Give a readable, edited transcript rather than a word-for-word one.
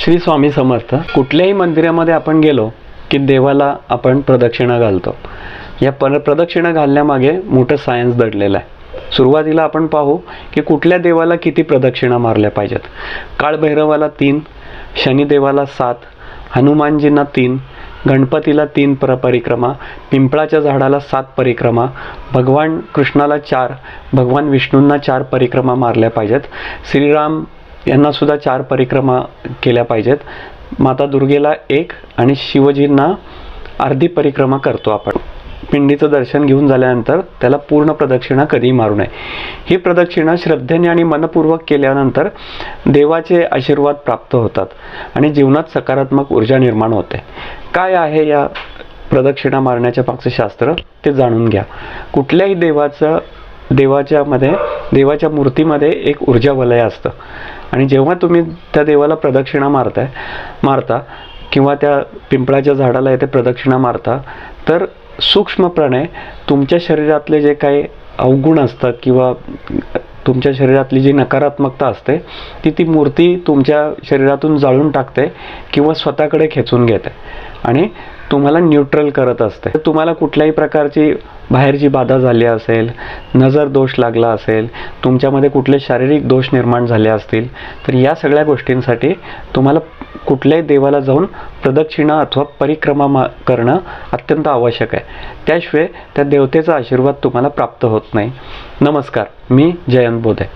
श्री स्वामी समर्थ. कुठल्याही मंदिरामध्ये आपण गेलो की देवाला आपण प्रदक्षिणा घालतो. या प्रदक्षिणा घालण्यामागे मोठं सायन्स दडलेलं आहे. सुरुवातीला आपण पाहू की कुठल्या देवाला किती प्रदक्षिणा मारल्या पाहिजेत. काळभैरवाला 3, शनिदेवाला 7, हनुमानजींना 3, गणपतीला 3 परिक्रमा, पिंपळाच्या झाडाला 7 परिक्रमा, भगवान कृष्णाला 4, भगवान विष्णूंना 4 परिक्रमा मारल्या पाहिजेत. श्रीराम यांना सुद्धा 4 परिक्रमा केल्या पाहिजेत. माता दुर्गेला 1 आणि शिवजींना अर्धी परिक्रमा करतो आपण. पिंडीचं दर्शन घेऊन झाल्यानंतर त्याला पूर्ण प्रदक्षिणा कधीही मारू नये. ही प्रदक्षिणा श्रद्धेने आणि मनपूर्वक केल्यानंतर देवाचे आशीर्वाद प्राप्त होतात आणि जीवनात सकारात्मक ऊर्जा निर्माण होते. काय आहे या प्रदक्षिणा मारण्याच्या मागचं शास्त्र ते जाणून घ्या. कुठल्याही देवाच्या मूर्तीमध्ये एक ऊर्जा वलय असतं आणि जेव्हा तुम्ही त्या देवाला प्रदक्षिणा मारता किंवा त्या पिंपळाच्या झाडाला येथे प्रदक्षिणा मारता तर सूक्ष्मपणे तुमच्या शरीरातले जे काही अवगुण असतात किंवा तुमच्या शरीरातली जी नकारात्मकता असते ती मूर्ती तुमच्या शरीरातून जाळून टाकते किंवा स्वतःकडे खेचून घेते आणि तुम्हाला न्यूट्रल करत असते. तुम्हाला कुठल्याही प्रकारची बाहेरची बाधा झाली असेल, नजर दोष लागला असेल, तुमच्यामध्ये कुठले शारीरिक दोष निर्माण झाले असतील तर या सगळ्या गोष्टींसाठी तुम्हाला कुठल्याही देवाला जाऊन प्रदक्षिणा अथवा परिक्रमा करणं अत्यंत आवश्यक आहे. त्याशिवाय त्या देवतेचा आशीर्वाद तुम्हाला प्राप्त होत नाही. नमस्कार, मी जयंत बोधे.